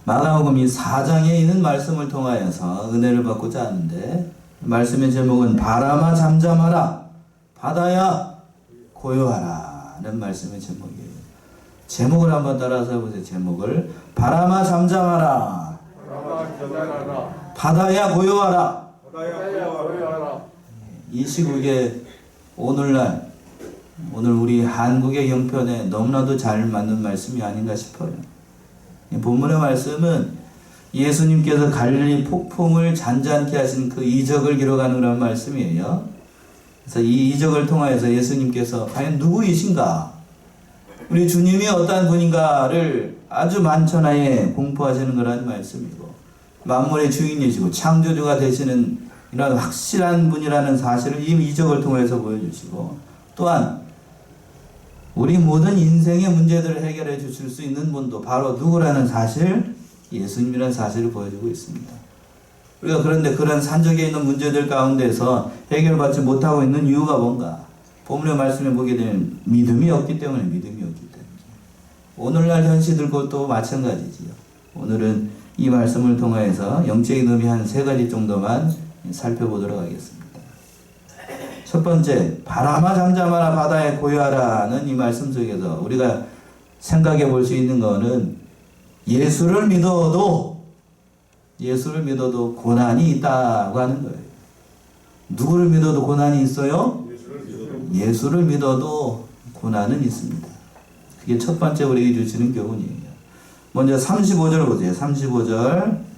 마가복음 이 4장에 있는 말씀을 통하여서 은혜를 받고자 하는데, 말씀의 제목은 바람아 잠잠하라, 바다야 고요하라 는 말씀의 제목이에요. 제목을 한번 따라서 해보세요. 제목을 바람아 잠잠하라, 바다야 고요하라. 이 시국에 오늘날, 오늘 우리 한국의 형편에 너무나도 잘 맞는 말씀이 아닌가 싶어요. 본문의 말씀은 예수님께서 갈릴리 폭풍을 잔잔케 하신 그 이적을 기록하는 그런 말씀이에요. 그래서 이 이적을 통하여서 예수님께서 과연 누구이신가, 우리 주님이 어떠한 분인가를 아주 만천하에 공포하시는 그런 말씀이고, 만물의 주인이시고 창조주가 되시는 이런 확실한 분이라는 사실을 이 이적을 통해서 보여주시고, 또한 우리 모든 인생의 문제들을 해결해 주실 수 있는 분도 바로 누구라는 사실, 예수님이라는 사실을 보여주고 있습니다. 우리가 그런데 그런 산적에 있는 문제들 가운데서 해결받지 못하고 있는 이유가 뭔가? 본문의 말씀에 보게 되면 믿음이 없기 때문에, 믿음이 없기 때문에. 오늘날 현실들과도 마찬가지지요. 오늘은 이 말씀을 통해서 영적인 의미 한 3가지 정도만 살펴보도록 하겠습니다. 첫 번째, 바람아 잠잠하라, 바다에 고요하라는 이 말씀 속에서 우리가 생각해 볼 수 있는 것은 예수를 믿어도 고난이 있다고 하는 거예요. 누구를 믿어도 고난이 있어요? 예수를 믿어도 고난은 있습니다. 그게 첫 번째 우리에게 주시는 교훈이에요. 먼저 35절 보세요. 35절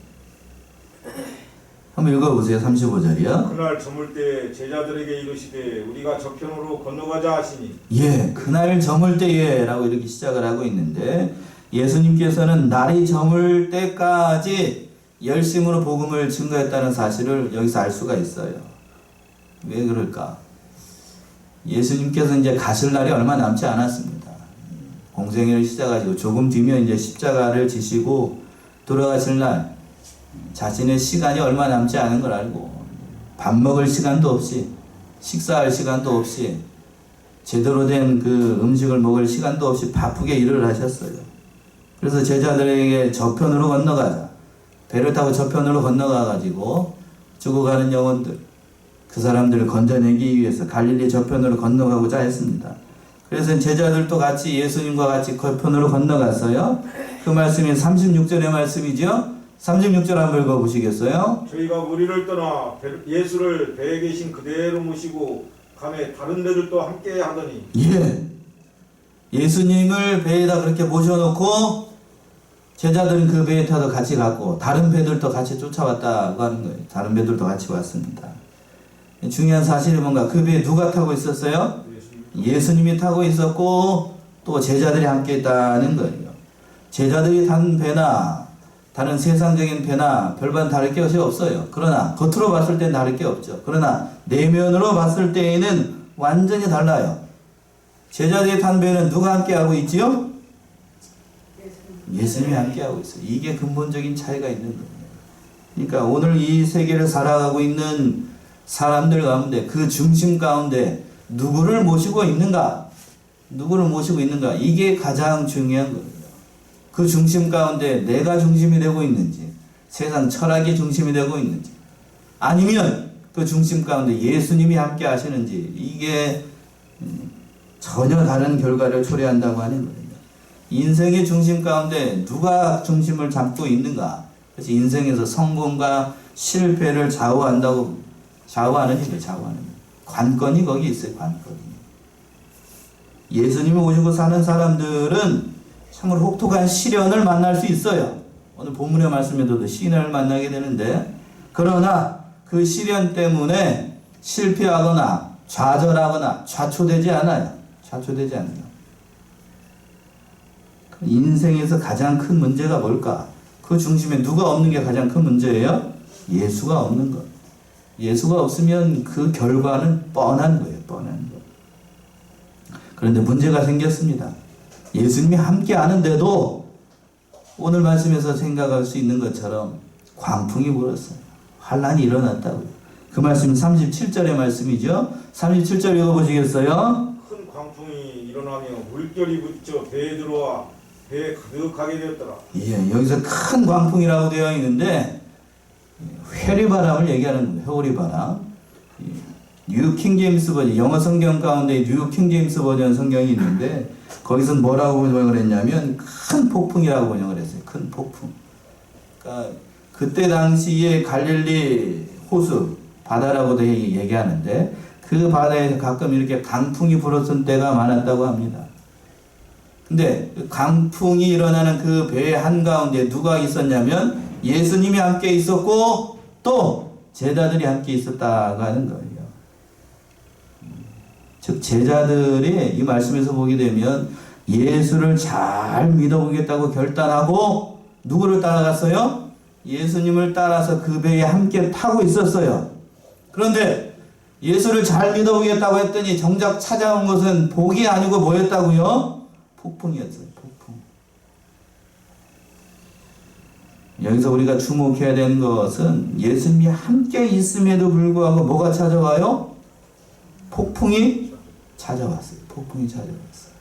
한번 읽어보세요. 35절이요. 그날 저물 때 제자들에게 이르시되 우리가 저편으로 건너가자 하시니. 예, 그날 저물 때에 라고 이렇게 시작을 하고 있는데, 예수님께서는 날이 저물 때까지 열심으로 복음을 증거했다는 사실을 여기서 알 수가 있어요. 왜 그럴까? 예수님께서 이제 가실 날이 얼마 남지 않았습니다. 공생애를 시작하시고 조금 뒤면 이제 십자가를 지시고 돌아가실 날, 자신의 시간이 얼마 남지 않은 걸 알고 밥 먹을 시간도 없이, 식사할 시간도 없이, 제대로 된 그 음식을 먹을 시간도 없이 바쁘게 일을 하셨어요. 그래서 제자들에게 저편으로 건너가자, 배를 타고 저편으로 건너가 가지고 죽어가는 영혼들, 그 사람들을 건져내기 위해서 갈릴리 저편으로 건너가고자 했습니다. 그래서 제자들도 같이 예수님과 같이 저편으로 건너갔어요. 그 말씀이 36절의 말씀이죠. 36절 한번 읽어보시겠어요? 저희가 무리를 떠나 예수를 배에 계신 그대로 모시고 가매 다른 데들도 함께 하더니. 예, 예수님을 배에다 그렇게 모셔놓고 제자들은 그 배에 타서 같이 갔고 다른 배들도 같이 쫓아왔다고 하는 거예요. 다른 배들도 같이 왔습니다. 중요한 사실이 뭔가? 그 배에 누가 타고 있었어요? 예수님이 타고 있었고 또 제자들이 함께 있다는 거예요. 제자들이 탄 배나 다른 세상적인 배나 별반 다를 것이 없어요. 그러나 겉으로 봤을 땐 다를 게 없죠. 그러나 내면으로 봤을 때에는 완전히 달라요. 제자들이 탄 배는 누가 함께하고 있지요? 예수님이 함께하고 있어요. 이게 근본적인 차이가 있는 거예요. 그러니까 오늘 이 세계를 살아가고 있는 사람들 가운데, 그 중심 가운데 누구를 모시고 있는가? 누구를 모시고 있는가? 이게 가장 중요한 거예요. 그 중심 가운데 내가 중심이 되고 있는지, 세상 철학이 중심이 되고 있는지, 아니면 그 중심 가운데 예수님이 함께 하시는지, 이게 전혀 다른 결과를 초래한다고 하는 거예요. 인생의 중심 가운데 누가 중심을 잡고 있는가? 그래서 인생에서 성공과 실패를 좌우하는 힘이에요. 좌우하는 힘. 관건이 거기 있어요. 관건이. 예수님을 모시고 사는 사람들은 참으로 혹독한 시련을 만날 수 있어요. 오늘 본문의 말씀에도 시련을 만나게 되는데, 그러나 그 시련 때문에 실패하거나 좌절하거나 좌초되지 않아요. 좌초되지 않아요. 인생에서 가장 큰 문제가 뭘까? 그 중심에 누가 없는 게 가장 큰 문제예요? 예수가 없는 것. 예수가 없으면 그 결과는 뻔한 거예요. 뻔한 거. 그런데 문제가 생겼습니다. 예수님이 함께 하는데도 오늘 말씀에서 생각할 수 있는 것처럼 광풍이 불었어요. 환란이 일어났다고요. 그 말씀은 37절의 말씀이죠. 37절 읽어보시겠어요? 큰 광풍이 일어나며 물결이 부딪혀 배에 들어와 배에 가득하게 되었더라. 예, 여기서 큰 광풍이라고 되어 있는데 회리바람을 얘기하는 거예요. 회오리바람. 뉴 킹제임스 버전, 영어 성경 가운데 뉴 킹제임스 버전 성경이 있는데 거기서 뭐라고 번역을 했냐면 큰 폭풍이라고 번역을 했어요. 큰 폭풍. 그러니까 그때 당시에 갈릴리 호수 바다라고도 얘기하는데 그 바다에서 가끔 이렇게 강풍이 불었던 때가 많았다고 합니다. 근데 강풍이 일어나는 그 배 한가운데 누가 있었냐면 예수님이 함께 있었고 또 제자들이 함께 있었다고 하는 거예요. 즉 제자들이 이 말씀에서 보게 되면 예수를 잘 믿어보겠다고 결단하고 누구를 따라갔어요? 예수님을 따라서 그 배에 함께 타고 있었어요. 그런데 예수를 잘 믿어보겠다고 했더니 정작 찾아온 것은 복이 아니고 뭐였다고요? 폭풍이었어요. 폭풍. 여기서 우리가 주목해야 되는 것은 예수님이 함께 있음에도 불구하고 뭐가 찾아와요? 폭풍이 찾아왔어요. 폭풍이 찾아왔어요.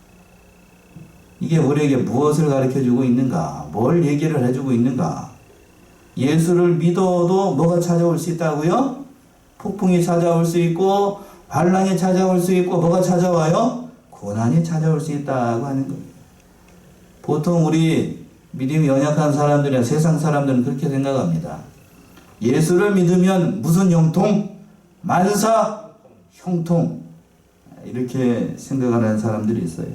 이게 우리에게 무엇을 가르쳐주고 있는가? 뭘 얘기를 해주고 있는가? 예수를 믿어도 뭐가 찾아올 수 있다고요? 폭풍이 찾아올 수 있고 환난이 찾아올 수 있고 뭐가 찾아와요? 고난이 찾아올 수 있다고 하는 거예요. 보통 우리 믿음이 연약한 사람들이나 세상 사람들은 그렇게 생각합니다. 예수를 믿으면 무슨 형통? 만사 형통. 이렇게 생각하는 사람들이 있어요.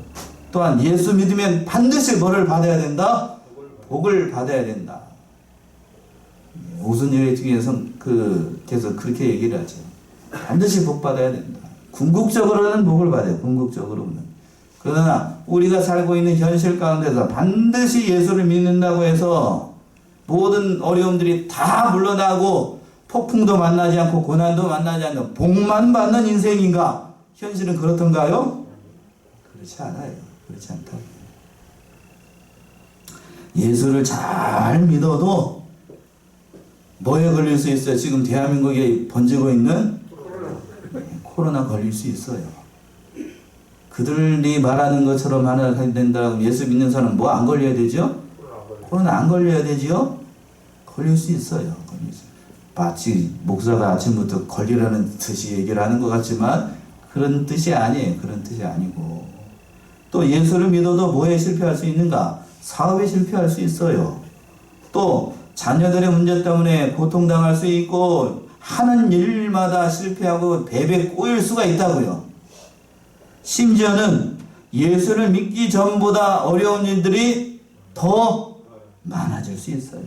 또한 예수 믿으면 반드시 뭐를 받아야 된다? 복을 받아야 된다. 오순절의 중에서 계속 그렇게 얘기를 하죠. 반드시 복 받아야 된다. 궁극적으로는 복을 받아요. 궁극적으로는. 그러나 우리가 살고 있는 현실 가운데서 반드시 예수를 믿는다고 해서 모든 어려움들이 다 물러나고 폭풍도 만나지 않고 고난도 만나지 않는 복만 받는 인생인가? 현실은 그렇던가요? 그렇지 않아요. 그렇지 않다고. 예수를 잘 믿어도 뭐에 걸릴 수 있어요? 지금 대한민국에 번지고 있는 코로나 걸릴 수 있어요. 그들이 말하는 것처럼 하나 된다고 예수 믿는 사람은 뭐 안 걸려야 되죠? 코로나 안 걸려야 되지요? 걸릴 수 있어요. 마치 목사가 아침부터 걸리라는 듯이 얘기를 하는 것 같지만 그런 뜻이 아니에요. 그런 뜻이 아니고. 또 예수를 믿어도 뭐에 실패할 수 있는가? 사업에 실패할 수 있어요. 또 자녀들의 문제 때문에 고통당할 수 있고 하는 일마다 실패하고 배배 꼬일 수가 있다고요. 심지어는 예수를 믿기 전보다 어려운 일들이 더 많아질 수 있어요.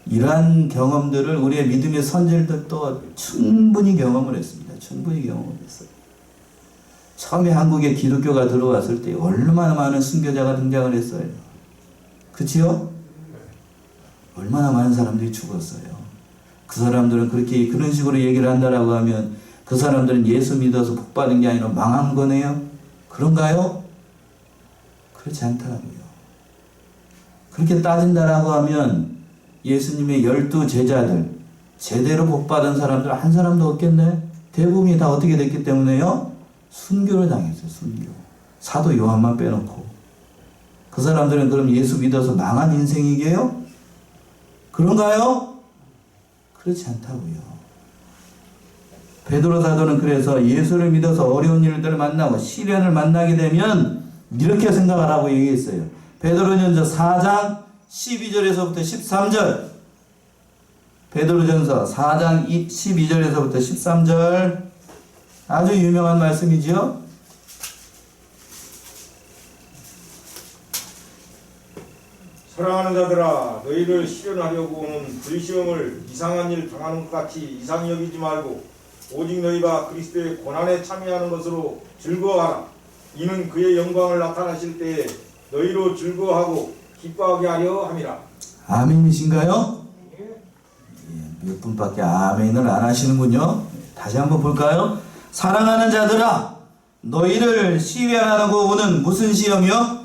이러한 경험들을 우리의 믿음의 선질들도 충분히 경험을 했습니다. 충분히 경험을 했어요. 처음에 한국에 기독교가 들어왔을 때 얼마나 많은 순교자가 등장을 했어요. 그치요? 얼마나 많은 사람들이 죽었어요. 그 사람들은 그런 식으로 얘기를 한다라고 하면 그 사람들은 예수 믿어서 복 받은 게 아니라 망한 거네요? 그런가요? 그렇지 않더라고요. 그렇게 따진다라고 하면 예수님의 12제자들 제대로 복 받은 사람들 한 사람도 없겠네? 대부분이 다 어떻게 됐기 때문에요? 순교를 당했어요. 순교. 사도 요한만 빼놓고. 그 사람들은 그럼 예수 믿어서 망한 인생이게요? 그런가요? 그렇지 않다고요. 베드로 사도는 그래서 예수를 믿어서 어려운 일들을 만나고 시련을 만나게 되면 이렇게 생각을 하고 얘기했어요. 베드로전서 4장 12절에서부터 13절. 베드로전서 4장 12절에서부터 13절. 아주 유명한 말씀이죠. 사랑하는 자들아, 너희를 시련하려고 오는 불시험을 이상한 일 당하는 것 같이 이상히 여기지 말고 오직 너희가 그리스도의 고난에 참여하는 것으로 즐거워하라. 이는 그의 영광을 나타나실 때에 너희로 즐거워하고 기뻐하게 하려 함이라. 아멘이신가요? 몇 분밖에 아멘을 안 하시는군요. 다시 한번 볼까요? 사랑하는 자들아, 너희를 시련하려고 오는 무슨 시험이요?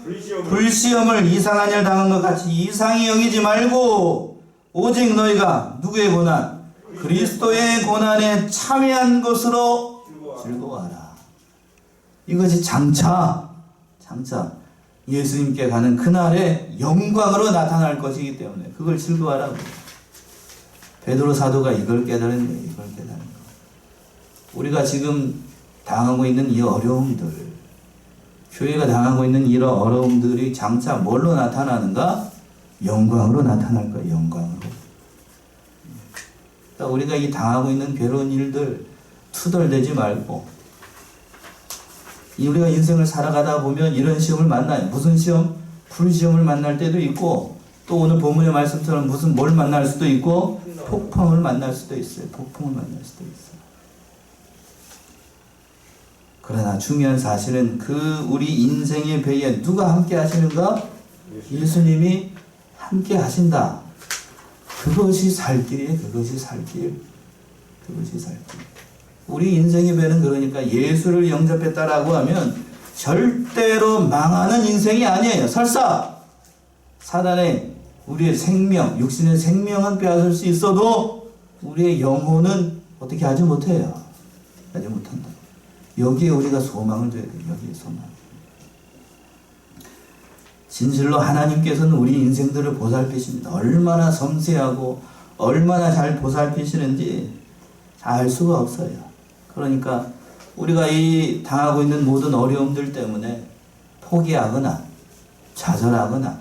불시험을 이상한 일 당한 것 같이 이상히 여기지 말고 오직 너희가 누구의 고난? 그리스도의 고난에 참여한 것으로 즐거워하라. 이것이 장차 예수님께 가는 그날의 영광으로 나타날 것이기 때문에 그걸 즐거워하라고. 베드로 사도가 이걸 깨달은 거예요. 이걸 깨달은 거. 우리가 지금 당하고 있는 이 어려움들, 교회가 당하고 있는 이런 어려움들이 장차 뭘로 나타나는가? 영광으로 나타날 거예요. 영광으로. 그러니까 우리가 이 당하고 있는 괴로운 일들 투덜대지 말고, 우리가 인생을 살아가다 보면 이런 시험을 만나요. 무슨 시험? 불시험을 만날 때도 있고, 또 오늘 본문의 말씀처럼 뭘 만날 수도 있고, 폭풍을 만날 수도 있어요. 폭풍을 만날 수도 있어요. 그러나 중요한 사실은 그 우리 인생의 배에 누가 함께 하시는가? 예수님이 함께 하신다. 그것이 살 길이에요. 그것이 살 길. 그것이 살 길. 우리 인생의 배는 그러니까 예수를 영접했다라고 하면 절대로 망하는 인생이 아니에요. 설사 사단의 우리의 생명, 육신의 생명은 빼앗을 수 있어도 우리의 영혼은 어떻게 하지 못해요. 하지 못한다. 여기에 우리가 소망을 둬야 돼요. 여기에 소망. 진실로 하나님께서는 우리 인생들을 보살피십니다. 얼마나 섬세하고 얼마나 잘 보살피시는지 알 수가 없어요. 그러니까 우리가 이 당하고 있는 모든 어려움들 때문에 포기하거나 좌절하거나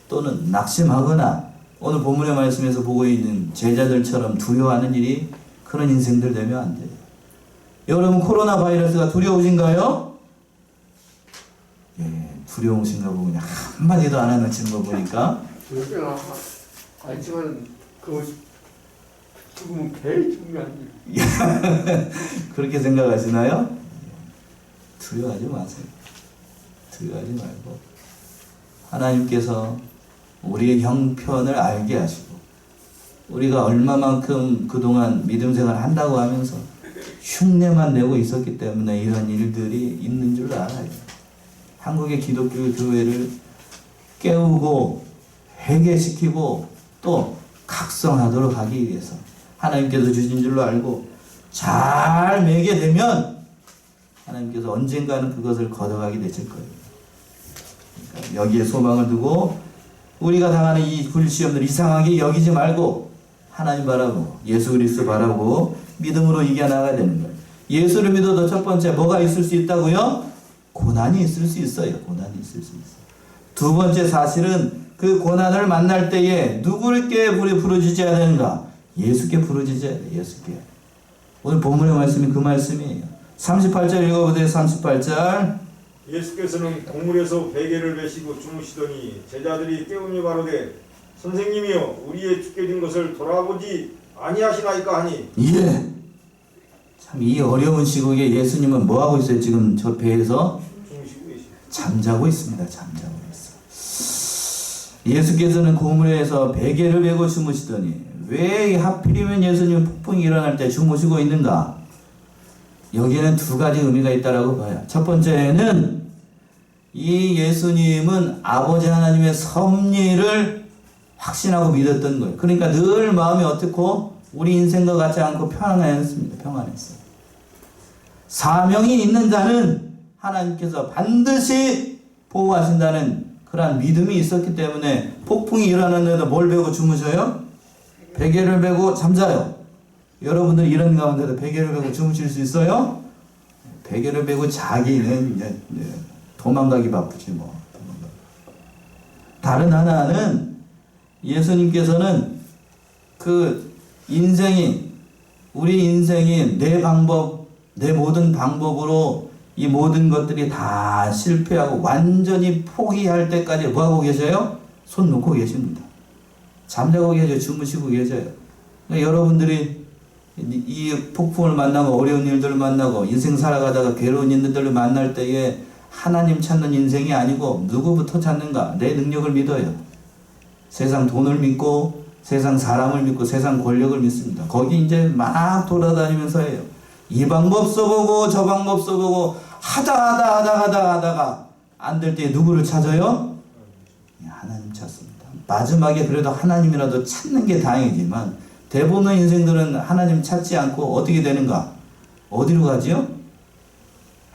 또는 낙심하거나 오늘 본문의 말씀에서 보고 있는 제자들처럼 두려워하는 일이 그런 인생들 되면 안 돼요. 여러분 코로나 바이러스가 두려우신가요? 예, 두려우신가 보고 그냥 한마디도 안 하는 거 보니까 두렵지는 않지만 그 죽으면 제일 중요한 일. 그렇게 생각하시나요? 두려워하지 마세요. 두려워하지 말고 하나님께서 우리의 형편을 알게 하시고 우리가 얼마만큼 그동안 믿음 생활을 한다고 하면서 흉내만 내고 있었기 때문에 이런 일들이 있는 줄 알아요. 한국의 기독교 교회를 깨우고 회개시키고 또 각성하도록 하기 위해서 하나님께서 주신 줄로 알고 잘 매게 되면 하나님께서 언젠가는 그것을 걷어가게 되실 거예요. 그러니까 여기에 소망을 두고 우리가 당하는 이 불시험들 이상하게 여기지 말고 하나님 바라보고 예수 그리스도 바라보고 믿음으로 이겨나가야 되는 거예요. 예수를 믿어도 첫 번째 뭐가 있을 수 있다고요? 고난이 있을 수 있어요. 고난이 있을 수 있어요. 두 번째 사실은 그 고난을 만날 때에 누구께 부르짖어야 되는가? 예수께 부르짖어야 돼요. 예수께. 오늘 본문의 말씀이 그 말씀이에요. 38절 읽어보세요. 38절. 예수께서는 동물에서 베개를 베시고 주무시더니 제자들이 깨우며 가로되 선생님이여 우리의 죽게 된 것을 돌아보지 아니하시나이까 하니. 예. 참 이 어려운 시국에 예수님은 뭐 하고 있어요? 지금 저 배에서 주무시고 계십니다. 잠자고 있습니다. 잠자고 있어. 예수께서는 고물에서 베개를 베고 주무시더니 왜 하필이면 예수님 폭풍이 일어날 때 주무시고 있는가? 여기에는 두 가지 의미가 있다라고 봐요. 첫 번째는 이 예수님은 아버지 하나님의 섭리를 확신하고 믿었던 거예요. 그러니까 늘 마음이 어떻고 우리 인생과 같지 않고 평안했습니다. 평안했어요. 사명이 있는 자는 하나님께서 반드시 보호하신다는 그러한 믿음이 있었기 때문에 폭풍이 일어났는데도 뭘 베고 주무셔요? 베개를 베고 잠자요. 여러분들 이런 가운데도 베개를 베고 주무실 수 있어요? 베개를 베고 자기는 이제 도망가기 바쁘지 뭐. 다른 하나는 예수님께서는 그 인생이 우리 인생이 내 방법, 내 모든 방법으로 이 모든 것들이 다 실패하고 완전히 포기할 때까지 뭐하고 계셔요? 손 놓고 계십니다. 잠자고 계셔요. 주무시고 계셔요. 그러니까 여러분들이 이 폭풍을 만나고 어려운 일들을 만나고 인생 살아가다가 괴로운 일들을 만날 때에 하나님 찾는 인생이 아니고 누구부터 찾는가? 내 능력을 믿어요. 세상 돈을 믿고 세상 사람을 믿고 세상 권력을 믿습니다. 거기 이제 막 돌아다니면서 해요. 이 방법 써보고 저 방법 써보고 하다가 안 될 때 누구를 찾아요? 하나님 찾습니다. 마지막에 그래도 하나님이라도 찾는 게 다행이지만 대부분의 인생들은 하나님 찾지 않고 어떻게 되는가? 어디로 가지요?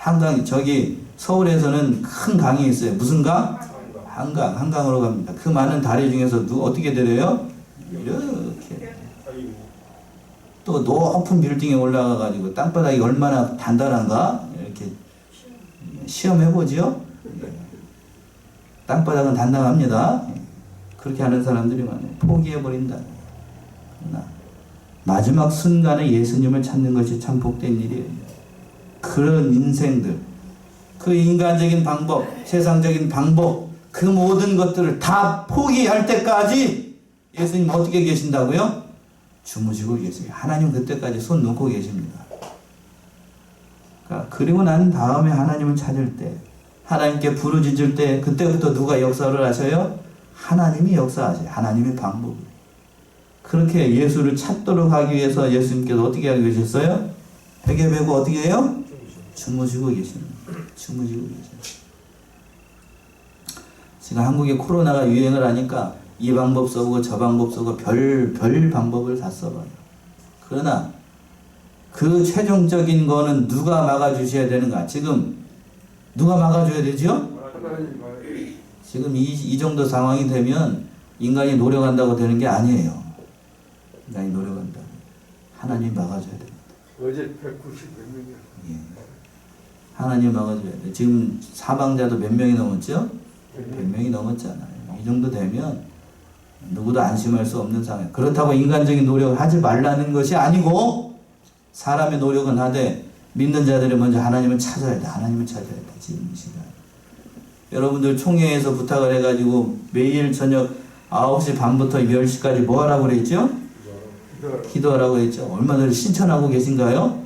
한강, 저기 서울에서는 큰 강이 있어요. 무슨 강? 한강으로 갑니다. 그 많은 다리 중에서 어떻게 내려요? 이렇게. 또 높은 빌딩에 올라가가지고 땅바닥이 얼마나 단단한가? 이렇게 시험해보지요? 땅바닥은 단단합니다. 그렇게 하는 사람들이 많아요. 포기해버린다. 그러나 마지막 순간에 예수님을 찾는 것이 참 복된 일이에요. 그런 인생들, 그 인간적인 방법, 세상적인 방법, 그 모든 것들을 다 포기할 때까지 예수님 어떻게 계신다고요? 주무시고 계세요. 하나님 그때까지 손 놓고 계십니다. 그리고 난 다음에 하나님을 찾을 때, 하나님께 부르짖을 때, 그때부터 누가 역사를 하셔요? 하나님이 역사하세요. 하나님의 방법을. 그렇게 예수를 찾도록 하기 위해서 예수님께서 어떻게 하고 계셨어요? 베개 베고 어떻게 해요? 주무시고 계십니다. 주무시고 계십니다. 지금 한국에 코로나가 유행을 하니까 이 방법 써보고 저 방법 써보고 별 방법을 다 써봐요. 그러나 그 최종적인 거는 누가 막아주셔야 되는가? 지금 누가 막아줘야 되죠? 지금 이 정도 상황이 되면 인간이 노력한다고 되는 게 아니에요. 인간이 노력한다고. 하나님이 막아줘야 됩니다. 어제 190몇 명이야. 예. 하나님 막아줘야 돼. 지금 사망자도 몇 명이 넘었죠? 100명이 넘었잖아요. 이 정도 되면 누구도 안심할 수 없는 상황. 그렇다고 인간적인 노력을 하지 말라는 것이 아니고 사람의 노력은 하되 믿는 자들이 먼저 하나님을 찾아야 돼. 하나님을 찾아야 돼. 지금 이 시간. 여러분들 총회에서 부탁을 해가지고 매일 저녁 9시 반부터 10시까지 뭐 하라고 그랬죠? 기도하라고 했죠. 얼마나 신천하고 계신가요?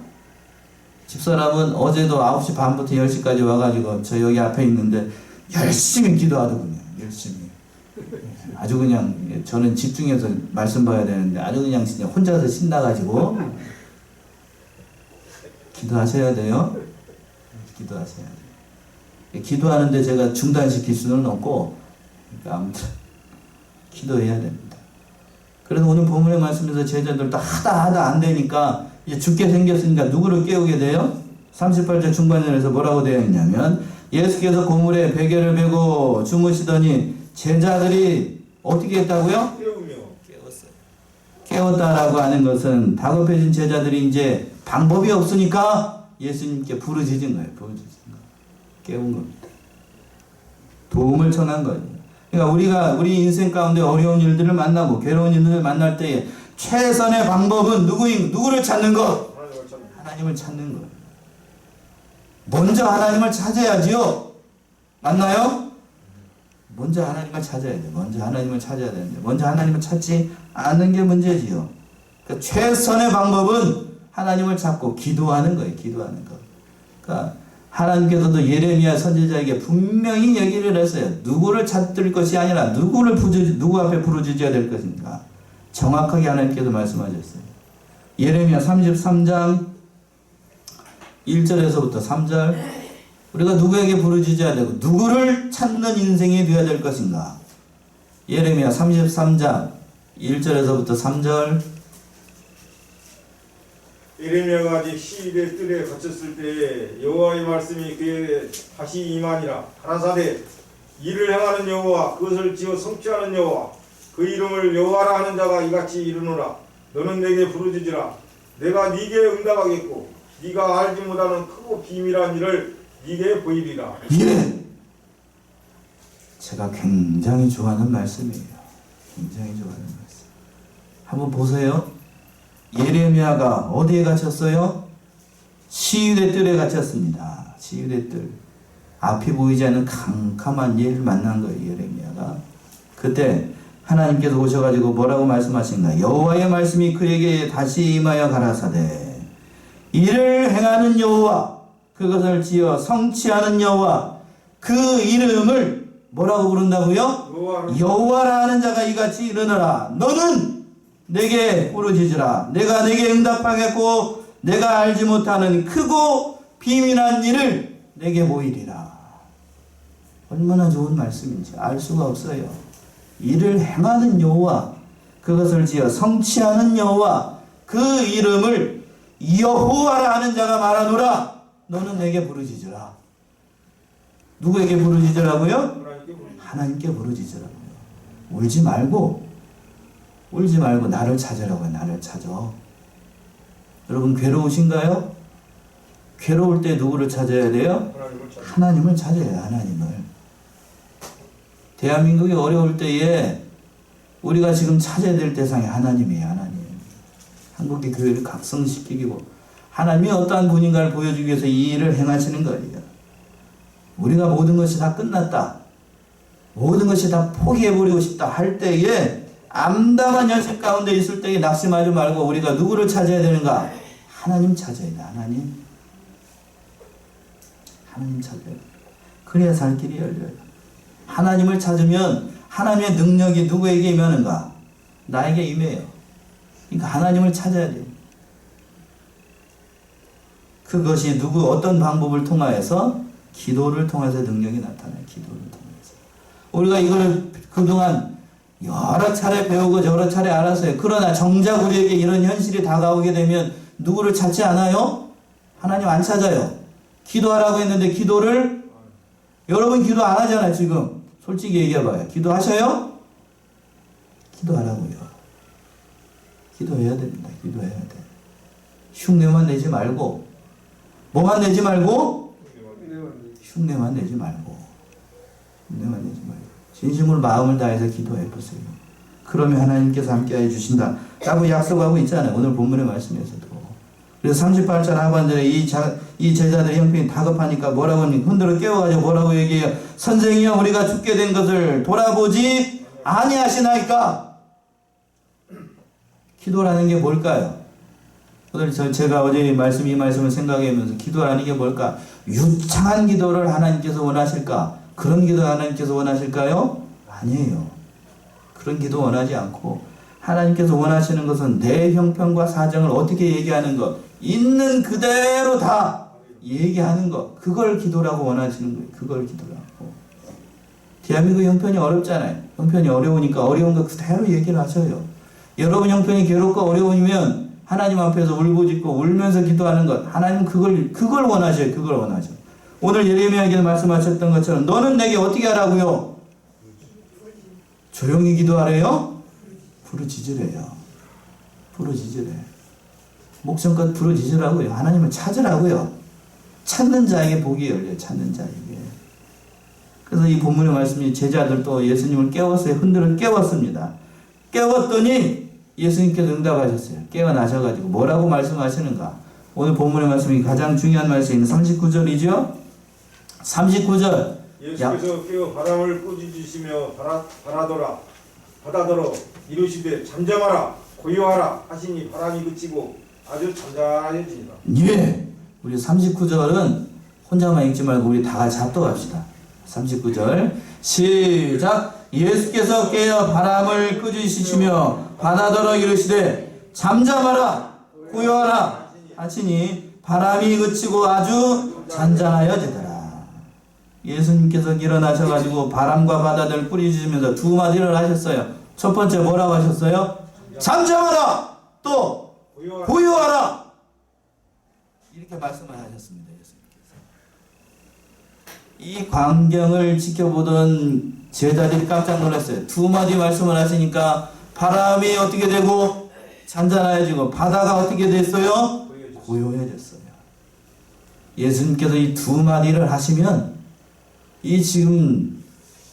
집사람은 어제도 9시 반부터 10시까지 와가지고 저 여기 앞에 있는데 열심히 기도하더군요. 열심히. 아주 그냥 저는 집중해서 말씀 봐야 되는데 아주 그냥 진짜 혼자서 신나가지고 기도하셔야 돼요. 기도하셔야 돼요. 기도하는데 제가 중단시킬 수는 없고 그러니까 아무튼 기도해야 됩니다. 그래서 오늘 본문의 말씀에서 제자들도 하다 안 되니까 이제 죽게 생겼으니까 누구를 깨우게 돼요? 38절 중반절에서 뭐라고 되어 있냐면 예수께서 고물에 베개를 베고 주무시더니 제자들이 어떻게 했다고요? 깨웠어요. 깨웠다라고 하는 것은 다급해진 제자들이 이제 방법이 없으니까 예수님께 부르짖은 거예요. 부르짖은 거. 깨운 겁니다. 도움을 청한 거예요. 그러니까 우리 인생 가운데 어려운 일들을 만나고 괴로운 일들을 만날 때에 최선의 방법은 누구를 찾는 것? 하나님을 찾는 것. 먼저 하나님을 찾아야지요. 맞나요? 먼저 하나님을 찾아야 돼. 먼저 하나님을 찾아야 되는데 먼저 하나님을 찾지 않는 게 문제지요. 그러니까 최선의 방법은 하나님을 찾고 기도하는 거예요. 기도하는 거. 그러니까 하나님께서도 예레미야 선지자에게 분명히 얘기를 했어요. 누구를 찾을 것이 아니라 누구 앞에 부르짖어야 될 것인가. 정확하게 하나님께서 말씀하셨어요. 예레미야 33장 1절에서부터 3절 우리가 누구에게 부르짖어야 되고 누구를 찾는 인생이 되어야 될 것인가. 예레미야 33장 1절에서부터 3절 예레미야가 아직 시일의 뜰에 갇혔을 때에 여호와의 말씀이 그에게 다시 임하니라. 가라사대 이를 행하는 여호와 그것을 지어 성취하는 여호와 그 이름을 여호와라 하는 자가 이같이 이르노라. 너는 내게 부르짖으라. 내가 네게 응답하겠고 네가 알지 못하는 크고 비밀한 일을 네게 보이리라. 예. 제가 굉장히 좋아하는 말씀이에요. 굉장히 좋아하는 말씀. 한번 보세요. 예레미야가 어디에 갇혔어요? 시유대 뜰에 갇혔습니다. 시유대 뜰. 앞이 보이지 않는 캄캄한 예를 만난 거예요. 예레미야가. 그때 하나님께서 오셔가지고 뭐라고 말씀하신가? 여호와의 말씀이 그에게 다시 임하여 가라사대 이를 행하는 여호와 그것을 지어 성취하는 여호와 그 이름을 뭐라고 부른다고요? 여호와라 하는 자가 이같이 이르노라. 너는 내게 부르짖으라. 내가 내게 응답하겠고 내가 알지 못하는 크고 비밀한 일을 내게 보이리라. 얼마나 좋은 말씀인지 알 수가 없어요. 이를 행하는 여호와 그것을 지어 성취하는 여호와 그 이름을 여호와라 하는 자가 말하노라. 너는 내게 부르짖으라. 누구에게 부르짖으라고요? 하나님께 부르짖으라. 하나님께 부르짖으라고요. 울지 말고 나를 찾으라고요. 나를 찾아. 여러분 괴로우신가요? 괴로울 때 누구를 찾아야 돼요? 하나님을 찾아. 하나님을 찾아야 하나님을. 대한민국이 어려울 때에 우리가 지금 찾아야 될 대상이 하나님이에요. 하나님. 한국의 교회를 각성시키고 하나님이 어떠한 분인가를 보여주기 위해서 이 일을 행하시는 거예요. 우리가 모든 것이 다 끝났다, 모든 것이 다 포기해버리고 싶다 할 때에, 암담한 현실 가운데 있을 때에 낙심하지 말고 우리가 누구를 찾아야 되는가? 하나님 찾아야 돼. 하나님 찾아야 돼. 그래야 살 길이 열려요. 하나님을 찾으면 하나님의 능력이 누구에게 임하는가? 나에게 임해요. 그러니까 하나님을 찾아야 돼요. 그것이 어떤 방법을 통하여서? 기도를 통해서 능력이 나타나요. 기도를 통해서. 우리가 이걸 그동안 여러 차례 배우고 여러 차례 알았어요. 그러나 정작 우리에게 이런 현실이 다가오게 되면 누구를 찾지 않아요? 하나님 안 찾아요. 기도하라고 했는데 기도를, 여러분 기도 안 하잖아요. 지금 솔직히 얘기해봐요. 기도하셔요? 기도하라고요. 기도해야 됩니다. 기도해야 돼. 흉내만 내지 말고, 뭐만 내지 말고, 흉내만 내지 말고, 진심으로 마음을 다해서 기도해 보세요. 그러면 하나님께서 함께해 주신다 라고 약속하고 있잖아요. 오늘 본문의 말씀에서도. 그래서 38절 하반절에 이 제자들의 형편이 다급하니까 뭐라고 합니까? 흔들어 깨워가지고 뭐라고 얘기해요? 선생이여, 우리가 죽게 된 것을 돌아보지 아니하시나이까? 기도라는 게 뭘까요? 오늘 제가 어제 이 말씀을 생각하면서 기도라는 게 뭘까? 유창한 기도를 하나님께서 원하실까? 그런 기도 하나님께서 원하실까요? 아니에요. 그런 기도 원하지 않고, 하나님께서 원하시는 것은 내 형편과 사정을 어떻게 얘기하는 것, 있는 그대로 다 얘기하는 것, 그걸 기도라고 원하시는 거예요. 그걸 기도라고. 대한민국 형편이 어렵잖아요. 형편이 어려우니까 어려운 거 그대로 얘기를 하셔요. 여러분 형편이 괴롭고 어려우면 하나님 앞에서 울부짖고 울면서 기도하는 것, 하나님은 그걸 원하셔요. 그걸 원하셔. 오늘 예레미야에게 말씀하셨던 것처럼 너는 내게 어떻게 하라고요? 조용히 기도하래요? 부르짖으래요. 부르짖으래. 목청껏 부르짖으라고요. 하나님을 찾으라고요. 찾는 자에게 복이 열려요. 찾는 자에게. 그래서 이 본문의 말씀이 제자들도 예수님을 깨웠어요. 흔들어 깨웠습니다. 깨웠더니 예수님께서 응답하셨어요. 깨어나셔가지고 뭐라고 말씀하시는가? 오늘 본문의 말씀이 가장 중요한 말씀인 39절이죠. 39절. 예수께서 깨어 바람을 꾸짖으시며 바다더러 이르시되 잠잠하라 고요하라 하시니 바람이 그치고 아주 잔잔해지니라. 예. 우리 39절은 혼자만 읽지 말고 우리 다 같이 합독합시다. 39절 시작. 예수께서 깨어 바람을 꾸짖으시며 바다더러 이르시되 잠잠하라 고요하라 하시니 바람이 그치고 아주 잔잔하여지더라. 예수님께서 일어나셔가지고 바람과 바다들을 꾸짖으시면서 두 마디를 하셨어요. 첫 번째 뭐라고 하셨어요? 잠잠하라, 또 고요하라. 이렇게 말씀을 하셨습니다. 예수님께서. 이 광경을 지켜보던 제자들이 깜짝 놀랐어요. 두 마디 말씀을 하시니까 바람이 어떻게 되고 잔잔해지고 바다가 어떻게 됐어요? 고요해졌어요. 예수님께서 이 두 마디를 하시면 이 지금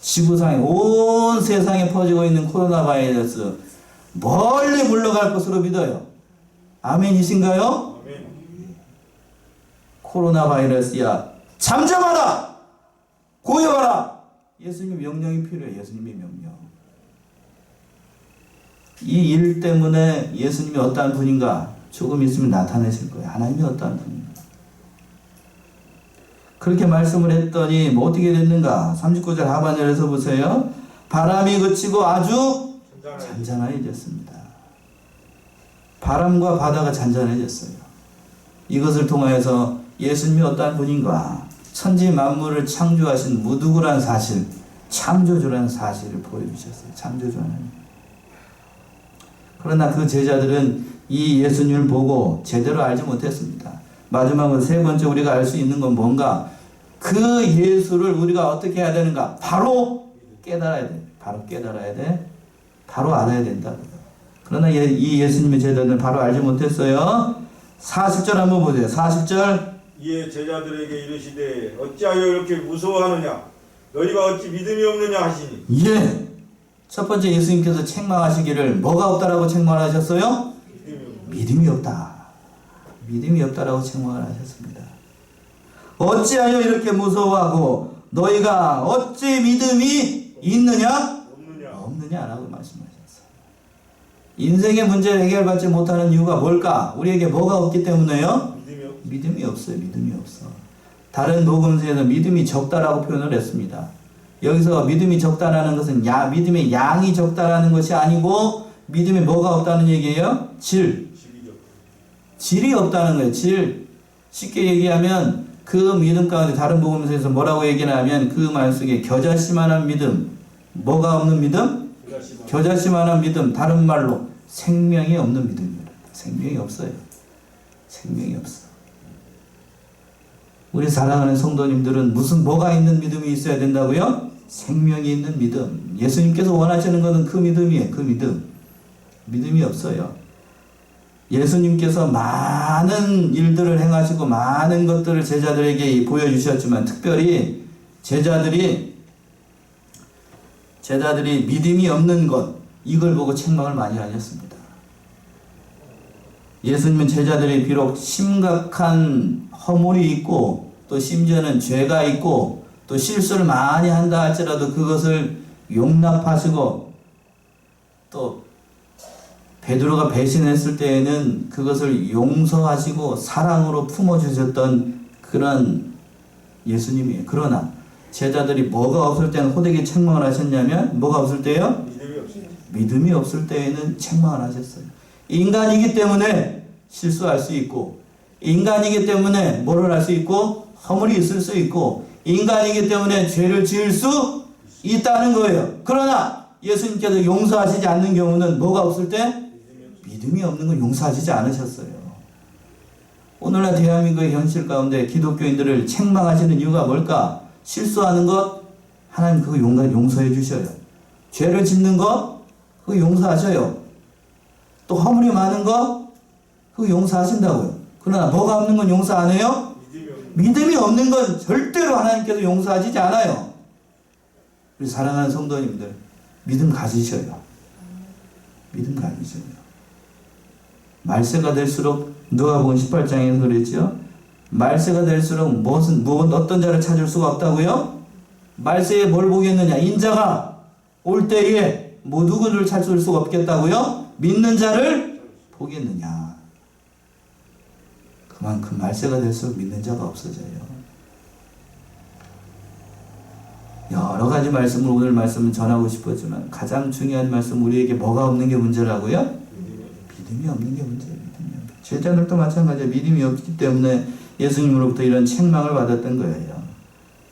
지구상에 온 세상에 퍼지고 있는 코로나 바이러스 멀리 물러갈 것으로 믿어요. 아멘이신가요? 아멘. 코로나 바이러스야 잠잠하라 고요하라. 예수님 명령이 필요해요. 예수님의 명령. 이 일 때문에 예수님이 어떠한 분인가 조금 있으면 나타내실 거예요. 하나님이 어떠한 분인가. 그렇게 말씀을 했더니 뭐 어떻게 됐는가? 39절 하반절에서 보세요. 바람이 그치고 아주 잔잔해졌습니다. 바람과 바다가 잔잔해졌어요. 이것을 통하여서 예수님이 어떠한 분인가, 천지 만물을 창조하신 무두구란 사실, 창조주라는 사실을 보여주셨어요. 창조주 하나님. 그러나 그 제자들은 이 예수님을 보고 제대로 알지 못했습니다. 마지막으로 세 번째 우리가 알 수 있는 건 뭔가? 그 예수를 우리가 어떻게 해야 되는가? 바로 깨달아야 돼. 바로 깨달아야 돼. 바로 알아야 된다. 그러나 이 예수님의 제자들은 바로 알지 못했어요. 40절 한번 보세요. 40절. 이에 제자들에게 이르시되 어찌하여 이렇게 무서워하느냐 너희가 어찌 믿음이 없느냐 하시니 예. 첫 번째 예수님께서 책망하시기를 뭐가 없다라고 책망을 하셨어요? 믿음이 없다. 믿음이 없다라고 책망을 하셨습니다. 어찌하여 이렇게 무서워하고 너희가 어찌 믿음이 있느냐? 없느냐라고 말씀하셨어요. 인생의 문제를 해결받지 못하는 이유가 뭘까? 우리에게 뭐가 없기 때문에요? 믿음이 없어요. 믿음이 없어. 다른 복음서에서 믿음이 적다라고 표현을 했습니다. 여기서 믿음이 적다라는 것은 믿음의 양이 적다라는 것이 아니고 믿음이 뭐가 없다는 얘기예요? 질이 없다는 거예요. 질. 쉽게 얘기하면 그 믿음 가운데 다른 복음서에서 뭐라고 얘기하면 그 말 속에 겨자씨만한 믿음. 뭐가 없는 믿음? 겨자씨만한 믿음. 다른 말로 생명이 없는 믿음입니다. 생명이 없어요. 생명이 없어. 우리 사랑하는 성도님들은 뭐가 있는 믿음이 있어야 된다고요? 생명이 있는 믿음. 예수님께서 원하시는 것은 그 믿음이에요. 그 믿음. 믿음이 없어요. 예수님께서 많은 일들을 행하시고 많은 것들을 제자들에게 보여주셨지만 특별히 제자들이 믿음이 없는 것 이걸 보고 책망을 많이 하셨습니다. 예수님은 제자들이 비록 심각한 허물이 있고 또 심지어는 죄가 있고 또 실수를 많이 한다 할지라도 그것을 용납하시고 또 베드로가 배신했을 때에는 그것을 용서하시고 사랑으로 품어주셨던 그런 예수님이에요. 그러나 제자들이 뭐가 없을 때는 호되게 책망을 하셨냐면 뭐가 없을 때요? 믿음이 없을 때에는 책망을 하셨어요. 인간이기 때문에 실수할 수 있고 인간이기 때문에 뭐를 할 수 있고 허물이 있을 수 있고 인간이기 때문에 죄를 지을 수 있다는 거예요. 그러나 예수님께서 용서하시지 않는 경우는 뭐가 없을 때? 믿음이 없는 건 용서하시지 않으셨어요. 오늘날 대한민국의 현실 가운데 기독교인들을 책망하시는 이유가 뭘까? 실수하는 것 하나님 그거 용서해 주셔요. 죄를 짓는 것 그거 용서하셔요. 또 허물이 많은 것 그거 용서하신다고요. 그러나 뭐가 없는 건 용서 안 해요? 믿음이 없는 건 절대로 하나님께서 용서하시지 않아요. 우리 사랑하는 성도님들 믿음 가지셔요. 믿음 가지셔요. 말세가 될수록 누가복음 18장에서 그랬죠. 말세가 될수록 어떤 자를 찾을 수가 없다고요? 말세에 뭘 보겠느냐? 인자가 올 때에 누구를 찾을 수가 없겠다고요? 믿는 자를 보겠느냐? 그만큼 말세가 될수록 믿는 자가 없어져요. 여러 가지 말씀을 오늘 말씀은 전하고 싶었지만 가장 중요한 말씀 우리에게 뭐가 없는 게 문제라고요? 믿음이 없는 게 문제예요. 제자들도 마찬가지예요. 믿음이 없기 때문에 예수님으로부터 이런 책망을 받았던 거예요.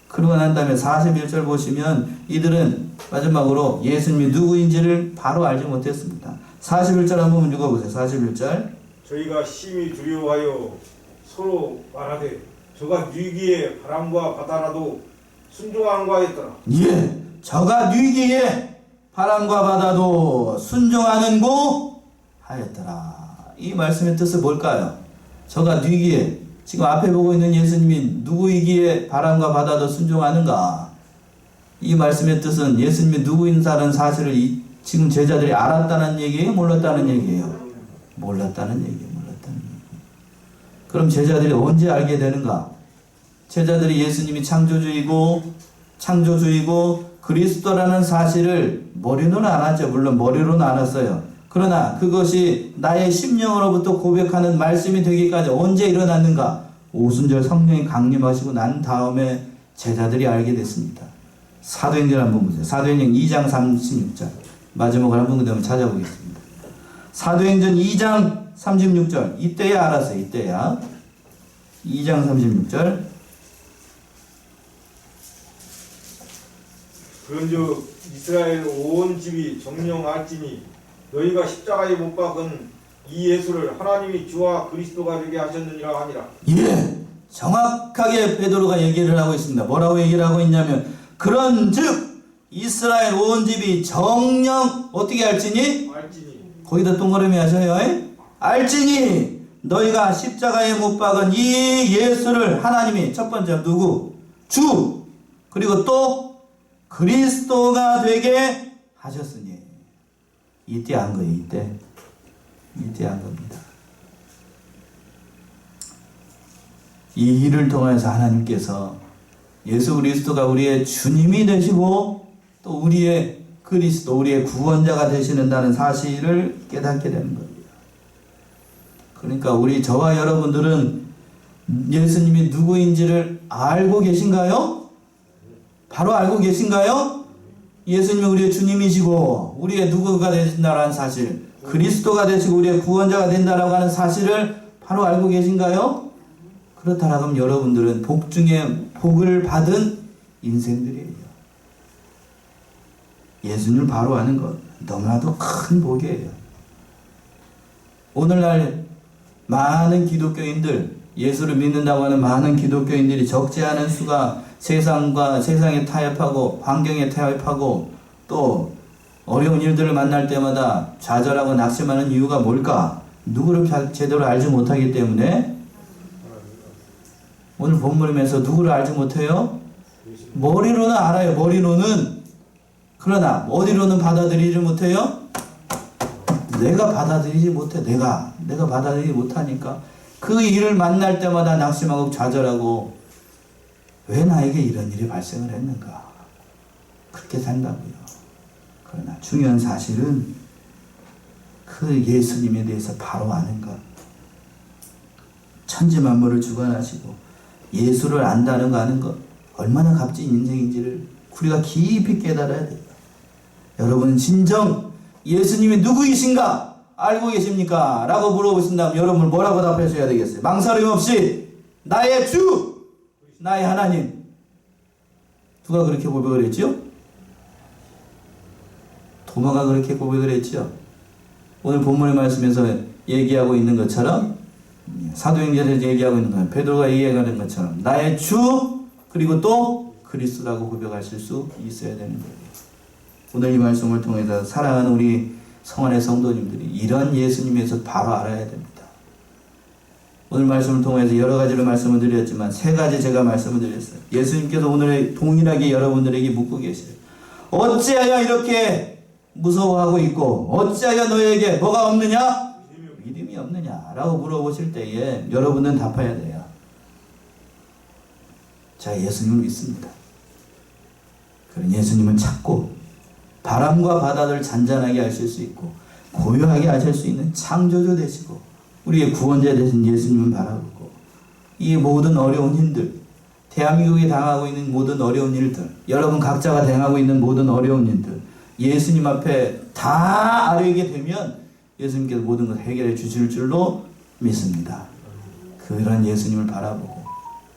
그러고 난 다음에 41절 보시면 이들은 마지막으로 예수님이 누구인지를 바로 알지 못했습니다. 41절 한번 읽어보세요. 41절. 저희가 심히 두려워하여 서로 말하되 저가 뉘기에 바람과 바다라도 순종하는가 했더라. 예, 저가 뉘기에 바람과 바다도 순종하는고 하였더라. 이 말씀의 뜻은 뭘까요? 저가 뉘기에 지금 앞에 보고 있는 예수님이 누구이기에 바람과 바다도 순종하는가? 이 말씀의 뜻은 예수님이 누구인다는 사실을 지금 제자들이 알았다는 얘기예요? 몰랐다는 얘기예요? 몰랐다는 얘기예요. 그럼 제자들이 언제 알게 되는가? 제자들이 예수님이 창조주이고 그리스도라는 사실을 머리로는 알았죠. 물론 머리로는 알았어요. 그러나 그것이 나의 심령으로부터 고백하는 말씀이 되기까지 언제 일어났는가? 오순절 성령이 강림하시고 난 다음에 제자들이 알게 됐습니다. 사도행전 한번 보세요. 사도행전 2장 36절. 마지막으로 한번 그다음에 찾아보겠습니다. 사도행전 2장 36절. 이때야 알았어요. 이때야. 2장 36절. 그런즉 이스라엘 온 집이 정령할지니 너희가 십자가에 못 박은 이 예수를 하나님이 주와 그리스도가 되게 하셨느니라 하니라. 예, 정확하게 베드로가 얘기를 하고 있습니다. 뭐라고 얘기를 하고 있냐면 그런즉 이스라엘 온 집이 정령 어떻게 알지니? 알지니 거기다 동그라미 하셔요. 알지니 너희가 십자가에 못 박은 이 예수를 하나님이 첫 번째 누구? 주 그리고 또 그리스도가 되게 하셨으니 이때 한 거예요. 이때 한 겁니다. 이 일을 통해서 하나님께서 예수 그리스도가 우리의 주님이 되시고 또 우리의 그리스도, 우리의 구원자가 되시는다는 사실을 깨닫게 되는 겁니다. 그러니까 저와 여러분들은 예수님이 누구인지를 알고 계신가요? 바로 알고 계신가요? 예수님이 우리의 주님이시고 우리의 누구가 되신다는 사실, 그리스도가 되시고 우리의 구원자가 된다라고 하는 사실을 바로 알고 계신가요? 그렇다면 여러분들은 복 중에 복을 받은 인생들이에요. 예수님을 바로 아는 것 너무나도 큰 복이에요. 오늘날 많은 기독교인들, 예수를 믿는다고 하는 많은 기독교인들이 적지 않은 수가 세상에 타협하고 환경에 타협하고 또 어려운 일들을 만날 때마다 좌절하고 낙심하는 이유가 뭘까? 누구를 제대로 알지 못하기 때문에. 오늘 본문에서 누구를 알지 못해요? 머리로는 알아요. 머리로는. 그러나 어디로는 받아들이지 못해요? 내가 받아들이지 못해. 내가 받아들이지 못하니까 그 일을 만날 때마다 낙심하고 좌절하고 왜 나에게 이런 일이 발생을 했는가 그렇게 산다고요. 그러나 중요한 사실은 그 예수님에 대해서 바로 아는 것, 천지만물을 주관하시고 예수를 안다는 거 아는 것 얼마나 값진 인생인지를 우리가 깊이 깨달아야 돼요. 여러분 진정 예수님이 누구이신가 알고 계십니까? 라고 물어보신다면 여러분 뭐라고 답하셔야 되겠어요? 망설임 없이 나의 주, 나의 하나님. 누가 그렇게 고백을 했죠? 도마가 그렇게 고백을 했죠. 오늘 본문의 말씀에서 얘기하고 있는 것처럼 사도행전에서 얘기하고 있는 것, 베드로가 얘기하는 것처럼 나의 주 그리고 또 그리스도라고 고백하실 수 있어야 되는 거예요. 오늘 이 말씀을 통해서 사랑하는 우리 성원의 성도님들이 이런 예수님에서 바로 알아야 됩니다. 오늘 말씀을 통해서 여러 가지로 말씀을 드렸지만 세 가지 제가 말씀을 드렸어요. 예수님께서 오늘 동일하게 여러분들에게 묻고 계세요. 어찌하여 이렇게 무서워하고 있고 어찌하여 너에게 뭐가 없느냐? 믿음이 없느냐? 라고 물어보실 때에 여러분은 답해야 돼요. 자, 예수님을 믿습니다. 그런 예수님을 찾고 바람과 바다를 잔잔하게 하실 수 있고 고요하게 하실 수 있는 창조주 되시고 우리의 구원자 되신 예수님을 바라보고 이 모든 어려운 일들, 대한민국이 당하고 있는 모든 어려운 일들, 여러분 각자가 당하고 있는 모든 어려운 일들 예수님 앞에 다 아뢰게 되면 예수님께서 모든 것 해결해 주실 줄로 믿습니다. 그런 예수님을 바라보고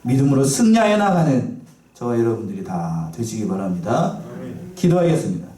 믿음으로 승리하여 나가는 저와 여러분들이 다 되시기 바랍니다. 기도하겠습니다.